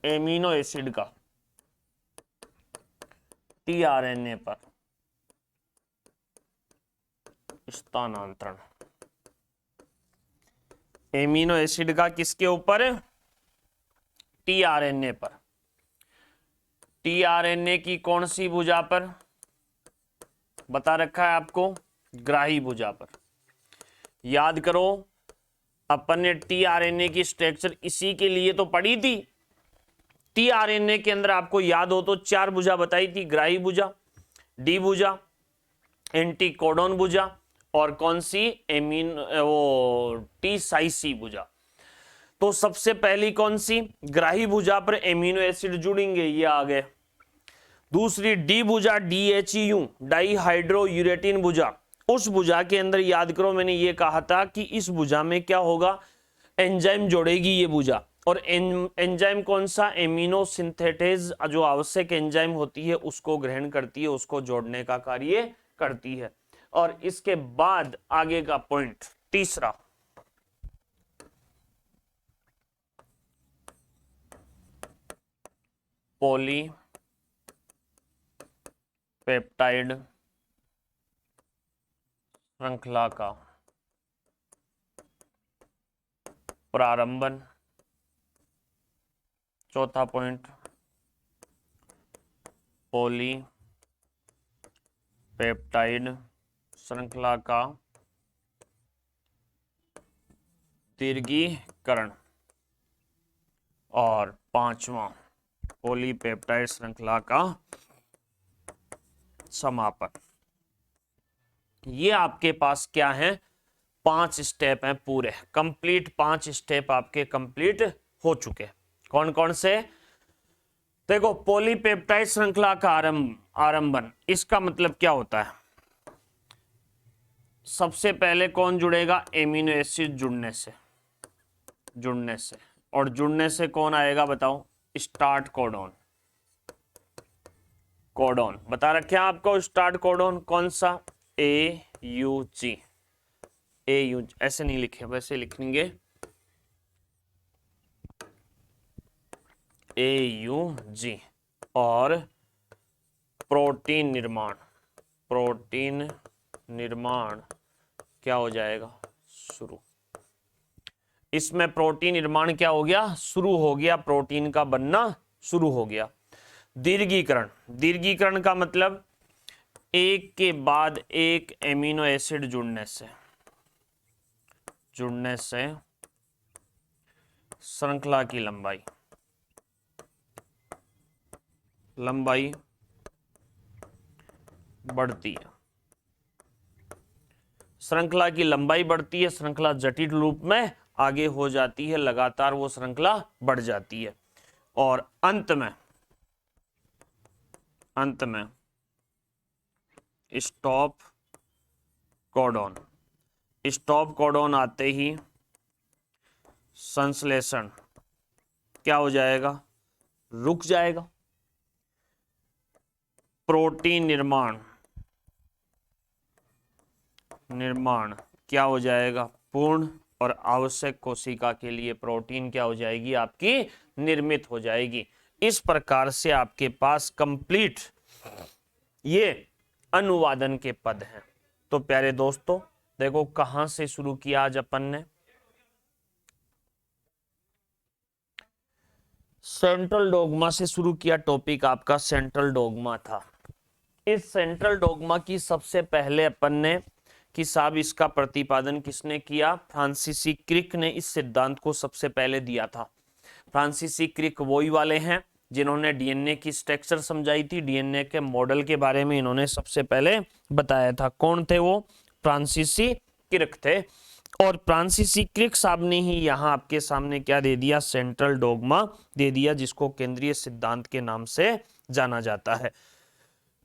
एमिनो एसिड का टीआरएनए पर स्थानांतरण। एमिनो एसिड का किसके ऊपर, टीआरएनए पर। टीआरएनए की कौन सी भुजा पर, बता रखा है आपको, ग्राही भुजा पर। याद करो, अपन ने टीआरएनए की स्ट्रक्चर इसी के लिए तो पढ़ी थी। टीआरएनए के अंदर आपको याद हो तो 4 भुजा बताई थी, ग्राही भुजा, डी भुजा, एंटीकोडॉन भुजा, और कौन सी, टी साइसी भुजा। तो सबसे पहली कौन सी, ग्राही भुजा पर एमिनो एसिड जुड़ेंगे, ये आ गए। दूसरी डी भुजा, DHU डाइहाइड्रोयूरेटिन भुजा। उस भुजा के अंदर याद करो, मैंने ये कहा था कि इस भुजा में क्या होगा, एंजाइम जोड़ेगी ये भुजा। और एंजाइम कौन सा, एमिनो सिंथेटेज, जो आवश्यक एंजाइम होती है उसको ग्रहण करती है, उसको जोड़ने का कार्य करती है। और इसके बाद आगे का पॉइंट तीसरा, पॉलीपेप्टाइड श्रृंखला का प्रारंभन। चौथा पॉइंट, पॉलीपेप्टाइड श्रृंखला का दीर्घीकरण। और पांचवा, पॉलीपेप्टाइड श्रृंखला का समापन। ये आपके पास क्या है, 5 स्टेप हैं पूरे कंप्लीट। 5 स्टेप आपके कंप्लीट हो चुके। कौन कौन से, देखो, पॉलीपेप्टाइड श्रृंखला का आरंभन, इसका मतलब क्या होता है, सबसे पहले कौन जुड़ेगा, एमिनो एसिड जुड़ने से। और जुड़ने से कौन आएगा बताओ, स्टार्ट कोडॉन बता रखे आपको। स्टार्ट कोडॉन कौन सा, AUG। ऐसे नहीं लिखे, वैसे लिखेंगे AUG। और प्रोटीन निर्माण क्या हो जाएगा, शुरू। इसमें प्रोटीन निर्माण क्या हो गया, शुरू हो गया, प्रोटीन का बनना शुरू हो गया। दीर्घीकरण का मतलब एक के बाद एक एमिनो एसिड जुड़ने से श्रृंखला की लंबाई बढ़ती है। श्रृंखला की लंबाई बढ़ती है, श्रृंखला जटिल रूप में आगे हो जाती है, लगातार वो श्रृंखला बढ़ जाती है। और अंत में स्टॉप कोडॉन आते ही संश्लेषण क्या हो जाएगा, रुक जाएगा। प्रोटीन निर्माण क्या हो जाएगा, पूर्ण और आवश्यक कोशिका के लिए प्रोटीन क्या हो जाएगी, आपकी निर्मित हो जाएगी। इस प्रकार से आपके पास कंप्लीट ये अनुवादन के पद हैं। तो प्यारे दोस्तों देखो कहां से शुरू किया आज अपन ने, सेंट्रल डोगमा से शुरू किया। टॉपिक आपका सेंट्रल डोगमा था। इस सेंट्रल डोगमा की सबसे पहले अपन ने कि साहब इसका प्रतिपादन किसने किया, फ्रांसीसी क्रिक ने इस सिद्धांत को सबसे पहले दिया था। फ्रांसीसी क्रिक वही वाले हैं जिन्होंने डीएनए की स्ट्रक्चर समझाई थी, डीएनए के मॉडल के बारे में इन्होंने सबसे पहले बताया था। कौन थे वो, फ्रांसीसी क्रिक थे। और फ्रांसीसी क्रिक साहब ने ही यहाँ आपके सामने क्या दे दिया, सेंट्रल डोगमा दे दिया, जिसको केंद्रीय सिद्धांत के नाम से जाना जाता है।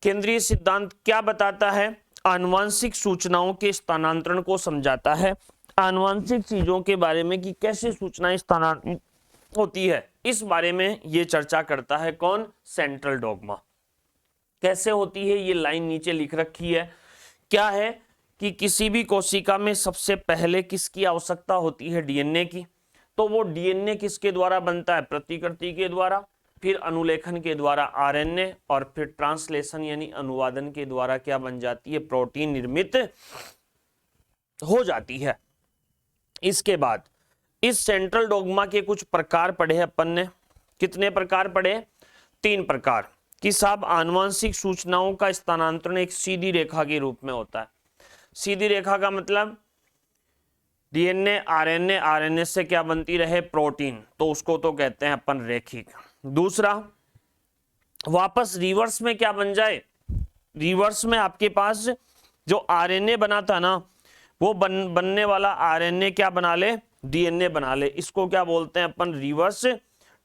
केंद्रीय सिद्धांत क्या बताता है, आनुवंशिक सूचनाओं के स्थानांतरण को समझाता है। आनुवंशिक चीजों के बारे में कि कैसे सूचनाएं स्थानांतरित होती है, इस बारे में ये चर्चा करता है। कौन, सेंट्रल डोगमा। कैसे होती है, ये लाइन नीचे लिख रखी है। क्या है कि किसी भी कोशिका में सबसे पहले किसकी आवश्यकता होती है, डीएनए की। तो वो डीएनए किसके द्वारा बनता है, प्रतिकृति के द्वारा, फिर अनुलेखन के द्वारा आरएनए, और फिर ट्रांसलेशन यानी अनुवादन के द्वारा क्या बन जाती है, प्रोटीन निर्मित हो जाती है। इसके बाद इस सेंट्रल डोगमा के कुछ प्रकार पढ़े अपन ने। कितने प्रकार पढ़े, 3 प्रकार। कि साहब आनुवंशिक सूचनाओं का स्थानांतरण एक सीधी रेखा के रूप में होता है। सीधी रेखा का मतलब डीएनए आरएनए, आरएनए से क्या बनती रहे, प्रोटीन, तो उसको तो कहते हैं अपन रेखिक। दूसरा, वापस रिवर्स में क्या बन जाए, रिवर्स में आपके पास जो आरएनए बना था ना, वो बनने वाला आरएनए क्या बना ले, डीएनए बना ले। इसको क्या बोलते हैं अपन, रिवर्स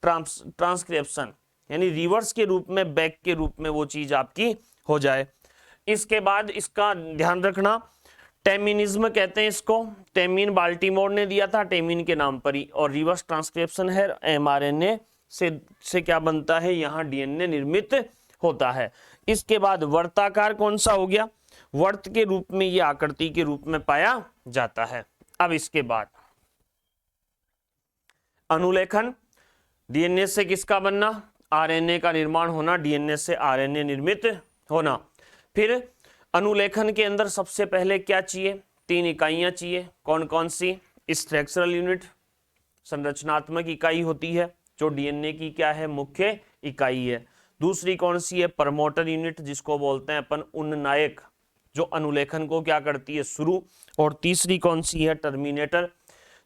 ट्रांसक्रिप्शन, यानी रिवर्स के रूप में, बैक के रूप में वो चीज आपकी हो जाए। इसके बाद इसका ध्यान रखना, टेमिनिज्म कहते हैं इसको। टेमिन बाल्टीमोर ने दिया था, टेमिन के नाम पर ही। और रिवर्स ट्रांसक्रिप्शन है, एमआरएनए से क्या बनता है, यहाँ डीएनए निर्मित होता है। इसके बाद वर्ताकार कौन सा हो गया, वर्त के रूप में, ये आकृति के रूप में पाया जाता है। अब इसके बाद अनुलेखन, डीएनए से किसका बनना, आरएनए का निर्माण होना, डीएनए से आरएनए निर्मित होना। फिर अनुलेखन के अंदर सबसे पहले क्या चाहिए, 3 इकाइयां चाहिए। कौन कौन सी, स्ट्रक्चरल यूनिट, संरचनात्मक इकाई होती है, जो डीएनए की क्या है, मुख्य इकाई है। दूसरी कौन सी है, प्रमोटर यूनिट, जिसको बोलते हैं अपन उन्नायक, जो अनुलेखन को क्या करती है, शुरू। और तीसरी कौन सी है, टर्मिनेटर,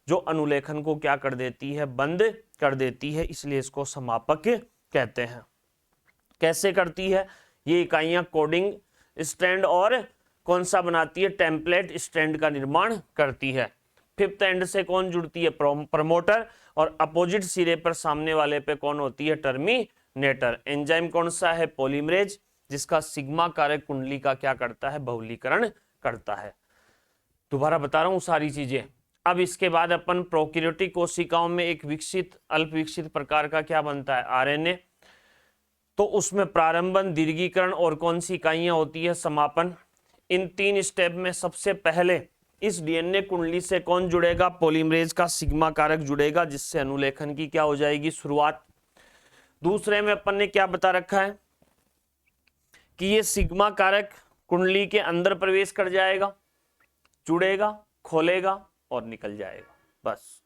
जो अनुलेखन को क्या कर देती है, बंद कर देती है, इसलिए इसको समापक कहते हैं। कैसे करती है, ये इकाइयां कोडिंग स्ट्रैंड और कौन सा बनाती है, टेम्पलेट स्ट्रैंड का निर्माण करती है। फिफ्थ एंड से कौन जुड़ती है, प्रमोटर, और अपोजिट सिरे पर सामने वाले पे कौन होती है, टर्मिनेटर। एंजाइम कौन सा है, पॉलीमरेज, जिसका सिग्मा कारक कुंडली का क्या करता है, बहुलीकरण करता है। दोबारा बता रहा हूं सारी चीजें। अब इसके बाद अपन प्रोकैरियोटिक कोशिकाओं में एक विकसित अल्प विकसित प्रकार का क्या बनता है, आरएनए। तो उसमें प्रारंभन, दीर्घीकरण और कौन सी इकाइयां होती है, समापन। इन 3 स्टेप में सबसे पहले इस डीएनए कुंडली से कौन जुड़ेगा, पॉलीमरेज का सिग्मा कारक जुड़ेगा, जिससे अनुलेखन की क्या हो जाएगी, शुरुआत। दूसरे में अपन ने क्या बता रखा है कि ये सिग्मा कारक कुंडली के अंदर प्रवेश कर जाएगा, जुड़ेगा, खोलेगा और निकल जाएगा। बस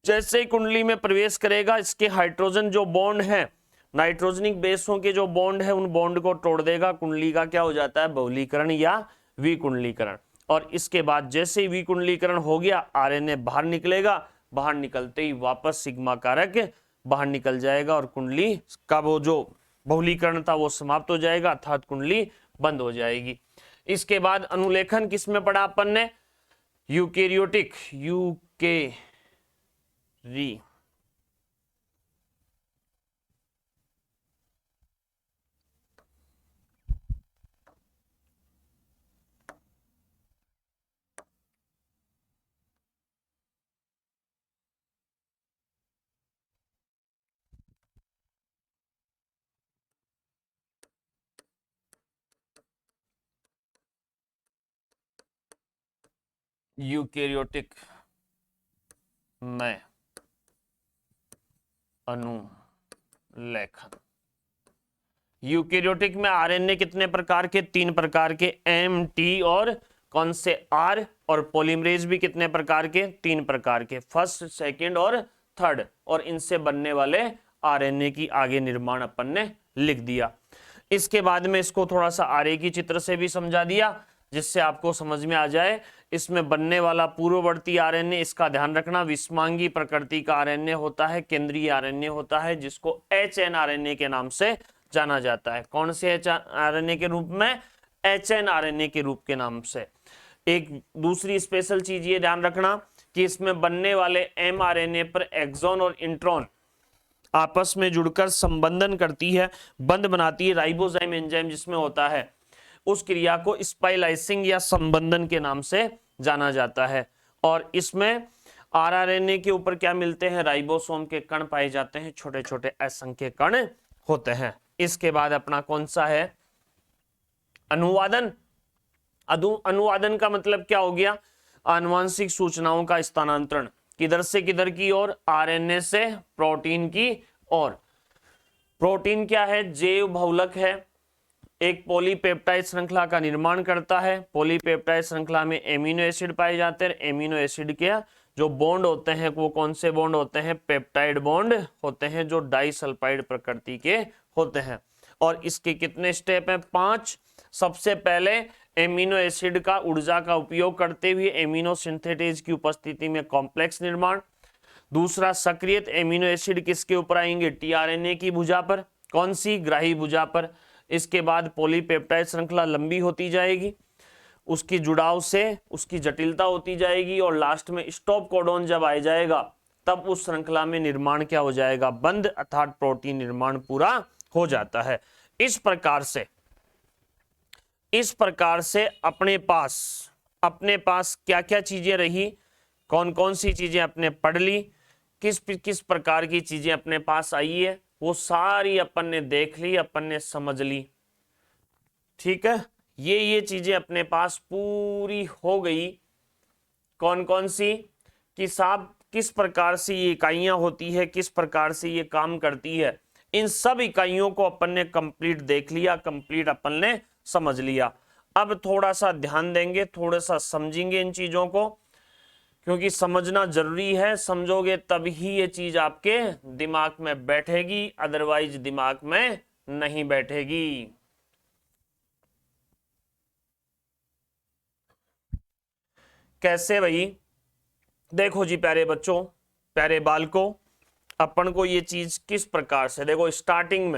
जैसे ही कुंडली में प्रवेश करेगा, इसके हाइड्रोजन जो बॉन्ड है, नाइट्रोजनिक बेसों के जो बॉन्ड है, उन बॉन्ड को तोड़ देगा। कुंडली का क्या हो जाता है, बहुलीकरण या विकुंडलीकरण। और इसके बाद जैसे ही विकुंडलीकरण हो गया, आरएनए बाहर निकलेगा, बाहर निकलते ही वापस सिग्मा कारक बाहर निकल जाएगा और कुंडली का वो जो बहुलीकरण था वो समाप्त हो जाएगा, अर्थात कुंडली बंद हो जाएगी। इसके बाद अनुलेखन किस में पढ़ा अपन ने, यूकेरियोटिक, यूकेरी यूकेरियोटिक में अनुलेखन। यूकेरियोटिक में आरएनए कितने प्रकार के? 3 प्रकार के, एम, टी और कौन से? आर। और पॉलीमरेज भी कितने प्रकार के? 3 प्रकार के, फर्स्ट, सेकंड और थर्ड। और इनसे बनने वाले आरएनए की आगे निर्माण अपन ने लिख दिया। इसके बाद में इसको थोड़ा सा आरेखी चित्र से भी समझा दिया जिससे आपको समझ में आ जाए। इसमें बनने वाला पूर्ववर्ती आरएनए, इसका ध्यान रखना, विषमांगी प्रकृति का आरएनए होता है, केंद्रीय आरएनए होता है, जिसको एचएन आरएनए के नाम से जाना जाता है। कौन से आरएनए के रूप में? एचएन आरएनए के रूप के नाम से। एक दूसरी स्पेशल चीज ये ध्यान रखना कि इसमें बनने वाले एमआरएनए पर एक्सॉन और इंट्रॉन आपस में जुड़कर संबंधन करती है, बंध बनाती है, राइबोजाइम एंजाइम जिसमें होता है, उस क्रिया को स्पाइलाइसिंग या संबंधन के नाम से जाना जाता है। और इसमें आरआरएनए के ऊपर क्या मिलते हैं? राइबोसोम के कण पाए जाते हैं, छोटे छोटे असंख्य कण होते हैं। इसके बाद अपना कौन सा है? अनुवादन। अनुवादन का मतलब क्या हो गया? आनुवांशिक सूचनाओं का स्थानांतरण, किधर से किधर की ओर? आरएनए से प्रोटीन की ओर। प्रोटीन क्या है? जैव बहुलक है, एक पॉलीपेप्टाइड श्रृंखला का निर्माण करता है। पॉलीपेप्टाइड श्रृंखला में एमिनो एसिड पाए जाते हैं। एमिनो एसिड के जो बॉन्ड होते हैं वो कौन से बॉन्ड होते हैं? पेप्टाइड बॉन्ड होते हैं, जो डाइसल्फाइड प्रकृति के होते हैं। और इसके कितने स्टेप हैं? 5। सबसे पहले एमिनो एसिड का ऊर्जा का उपयोग करते हुए एमिनो सिंथेटेज की उपस्थिति में कॉम्प्लेक्स निर्माण। दूसरा, सक्रियत एमिनो एसिड किसके ऊपर आएंगे? टीआरएनए की भुजा पर। कौन सी? ग्राही भुजा पर। इसके बाद पॉलीपेप्टाइड श्रृंखला लंबी होती जाएगी, उसकी जुड़ाव से उसकी जटिलता होती जाएगी, और लास्ट में स्टॉप कोडॉन जब आ जाएगा तब उस श्रृंखला में निर्माण क्या हो जाएगा? बंध, अर्थात प्रोटीन निर्माण पूरा हो जाता है। इस प्रकार से अपने पास क्या क्या चीजें रही, कौन कौन सी चीजें अपने पढ़ ली, किस प्रकार की चीजें अपने पास आई है, वो सारी अपन ने देख ली, अपन ने समझ ली। ठीक है, ये चीजें अपने पास पूरी हो गई। कौन कौन सी? कि साहब किस प्रकार से ये इकाइयां होती है, किस प्रकार से ये काम करती है, इन सब इकाइयों को अपन ने कंप्लीट देख लिया, कंप्लीट अपन ने समझ लिया। अब थोड़ा सा ध्यान देंगे, थोड़ा सा समझेंगे इन चीजों को, क्योंकि समझना जरूरी है। समझोगे तभी ये चीज आपके दिमाग में बैठेगी, अदरवाइज दिमाग में नहीं बैठेगी। कैसे भाई? देखो जी प्यारे बच्चों, प्यारे बालकों, अपन को ये चीज किस प्रकार से, देखो स्टार्टिंग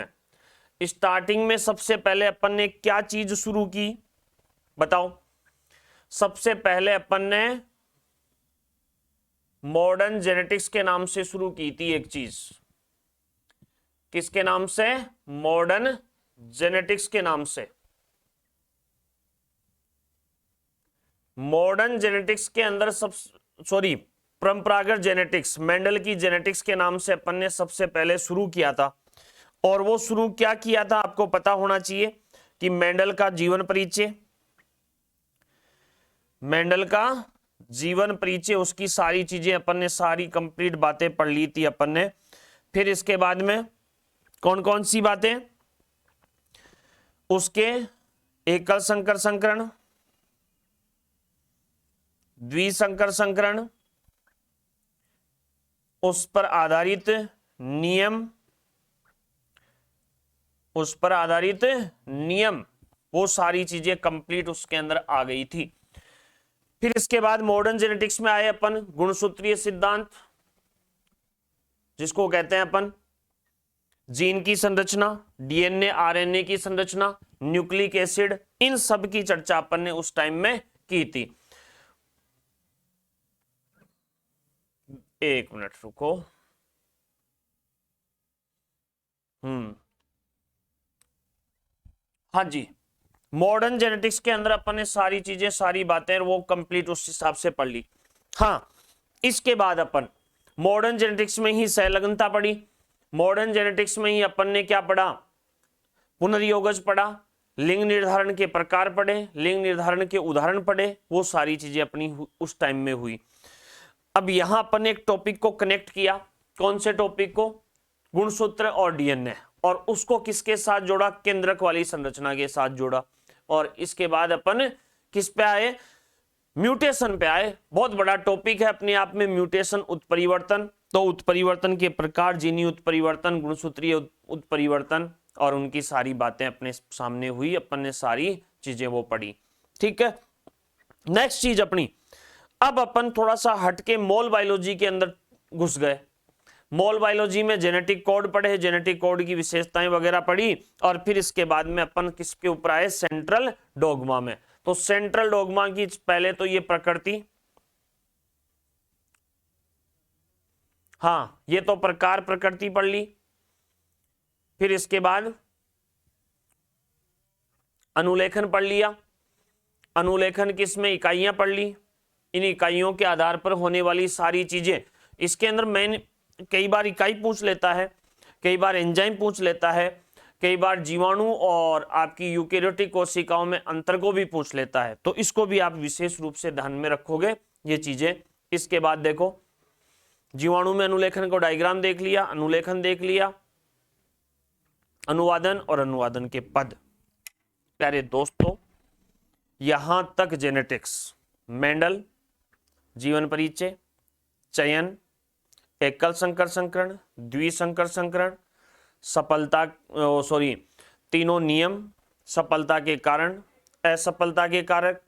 में सबसे पहले अपन ने क्या चीज शुरू की? बताओ। सबसे पहले अपन ने मॉडर्न जेनेटिक्स के नाम से शुरू की थी एक चीज। किसके नाम से? मॉडर्न जेनेटिक्स के नाम से। मॉडर्न जेनेटिक्स के अंदर परंपरागत जेनेटिक्स, मेंडल की जेनेटिक्स के नाम से अपन ने सबसे पहले शुरू किया था। और वो शुरू क्या किया था आपको पता होना चाहिए कि मेंडल का जीवन परिचय, उसकी सारी चीजें अपन ने, सारी कंप्लीट बातें पढ़ ली थी अपन ने। फिर इसके बाद में कौन कौन सी बातें? उसके एकल संकर संकरण, द्विसंकर संकरण, उस पर आधारित नियम, वो सारी चीजें कंप्लीट उसके अंदर आ गई थी। फिर इसके बाद मॉडर्न जेनेटिक्स में आए अपन गुणसूत्रीय सिद्धांत, जिसको कहते हैं अपन जीन की संरचना, डीएनए आरएनए की संरचना, न्यूक्लिक एसिड, इन सब की चर्चा अपन ने उस टाइम में की थी। एक मिनट रुको। हाँ जी, मॉडर्न जेनेटिक्स के अंदर अपन ने सारी चीजें, सारी बातें वो कंप्लीट उस हिसाब से पढ़ ली। हाँ, इसके बाद अपन मॉडर्न जेनेटिक्स में ही संलग्नता पढ़ी। मॉडर्न जेनेटिक्स में ही अपन ने क्या पढ़ा? पुनर्योगज पढ़ा, लिंग निर्धारण के प्रकार पढ़े, लिंग निर्धारण के उदाहरण पढ़े, वो सारी चीजें अपनी उस टाइम में हुई। अब यहां अपन ने एक टॉपिक को कनेक्ट किया, कौन से टॉपिक को, गुणसूत्र और डीएनए, और उसको किसके साथ जोड़ा, केंद्रक वाली संरचना के साथ जोड़ा। और इसके बाद अपन किस पे आए, म्यूटेशन पे आए। बहुत बड़ा टॉपिक है अपने आप में म्यूटेशन, उत्परिवर्तन। तो उत्परिवर्तन के प्रकार, जीनी उत्परिवर्तन, गुणसूत्रीय उत्परिवर्तन, और उनकी सारी बातें अपने सामने हुई, अपन ने सारी चीजें वो पढ़ी। ठीक है, नेक्स्ट चीज अपनी, अब अपन थोड़ा सा हटके मोल बायोलॉजी के अंदर घुस गए। मोल बायोलॉजी में जेनेटिक कोड पढ़े, जेनेटिक कोड की विशेषताएं वगैरह पढ़ी, और फिर इसके बाद में अपन किसके ऊपर आए, सेंट्रल डोगमा में। तो सेंट्रल डोगमा की पहले तो ये प्रकृति, हाँ ये तो प्रकार प्रकृति पढ़ ली। फिर इसके बाद अनुलेखन पढ़ लिया, अनुलेखन किसमें, इकाइयां पढ़ ली, इन इकाइयों के आधार पर होने वाली सारी चीजें। इसके अंदर मेन कई बार इकाई पूछ लेता है, कई बार एंजाइम पूछ लेता है, कई बार जीवाणु और आपकी यूकेरियोटिक कोशिकाओं में अंतर को भी पूछ लेता है। तो इसको भी आप विशेष रूप से ध्यान में रखोगे ये चीजें। इसके बाद देखो, जीवाणु में अनुलेखन को डायग्राम देख लिया, अनुलेखन देख लिया, अनुवादन और अनुवादन के पद। प्यारे दोस्तों, यहां तक जेनेटिक्स, मेंडल, जीवन परिचय, चयन, एकल संकर संकरण, द्विसंकर संकरण, सफलता तीनों नियम, सफलता के कारण, असफलता के कारक,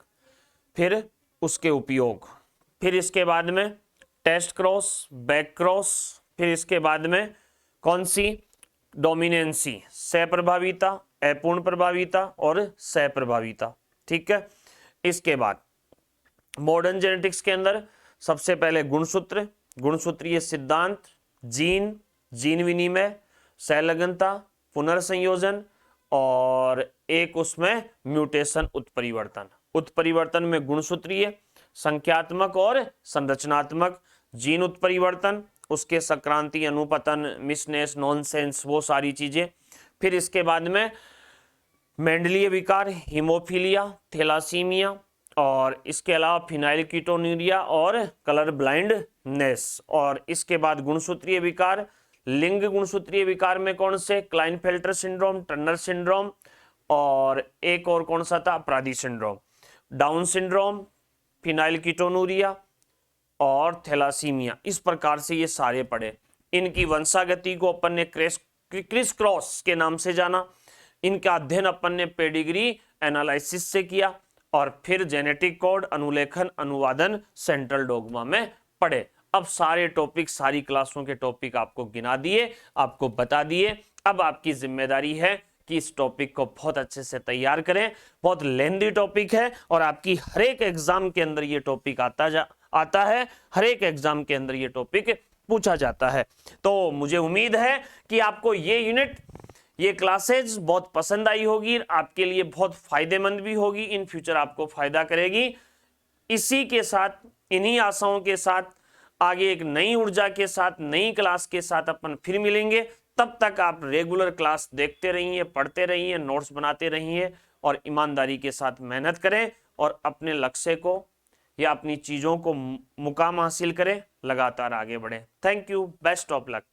फिर उसके उपयोग, फिर इसके बाद में टेस्ट क्रॉस, बैक क्रॉस, फिर इसके बाद में कौन सी, डोमिनेंसी, सहप्रभाविता, अपूर्ण प्रभाविता और सहप्रभाविता। ठीक है, इसके बाद मॉडर्न जेनेटिक्स के अंदर सबसे पहले गुणसूत्र, गुणसूत्रीय सिद्धांत, जीन, जीन विनिमय, सहलगनता, पुनर्संयोजन, और एक उसमें म्यूटेशन, उत्परिवर्तन। उत्परिवर्तन में गुणसूत्रीय, संख्यात्मक और संरचनात्मक, जीन उत्परिवर्तन, उसके संक्रांति, अनुपतन, मिसनेस, नॉनसेंस, वो सारी चीजें। फिर इसके बाद में मेंडलीय विकार, हीमोफीलिया, थैलासीमिया, और इसके अलावा फिनाइलकीटोन्यूरिया और कलर ब्लाइंडनेस। और इसके बाद गुणसूत्रीय विकार, लिंग गुणसूत्रीय विकार में कौन से, क्लाइनफेल्टर सिंड्रोम, टर्नर सिंड्रोम, और एक और कौन सा था, अपराधी सिंड्रोम, डाउन सिंड्रोम, फिनाइलकीटोन्यूरिया और थैलासीमिया। इस प्रकार से ये सारे पढ़े। इनकी वंशागति को अपन ने क्रिस क्रॉस के नाम से जाना। इनका अध्ययन अपन ने पेडिग्री एनालिसिस से किया, और फिर जेनेटिक कोड, अनुलेखन, अनुवादन सेंट्रल डोगमा में पढ़े। अब सारे टॉपिक, सारी क्लासों के टॉपिक आपको गिना दिए, आपको बता दिए। अब आपकी जिम्मेदारी है कि इस टॉपिक को बहुत अच्छे से तैयार करें। बहुत लेंथी टॉपिक है, और आपकी हर एक एग्जाम के अंदर ये टॉपिक आता है, हर एक एग्जाम के अंदर ये टॉपिक पूछा जाता है। तो मुझे उम्मीद है कि आपको ये यूनिट, ये क्लासेज बहुत पसंद आई होगी, आपके लिए बहुत फायदेमंद भी होगी, इन फ्यूचर आपको फायदा करेगी। इसी के साथ, इन्हीं आशाओं के साथ, आगे एक नई ऊर्जा के साथ, नई क्लास के साथ अपन फिर मिलेंगे। तब तक आप रेगुलर क्लास देखते रहिए, पढ़ते रहिए, नोट्स बनाते रहिए, और ईमानदारी के साथ मेहनत करें, और अपने लक्ष्य को या अपनी चीजों को मुकाम हासिल करें, लगातार आगे बढ़ें। Thank you, best of luck.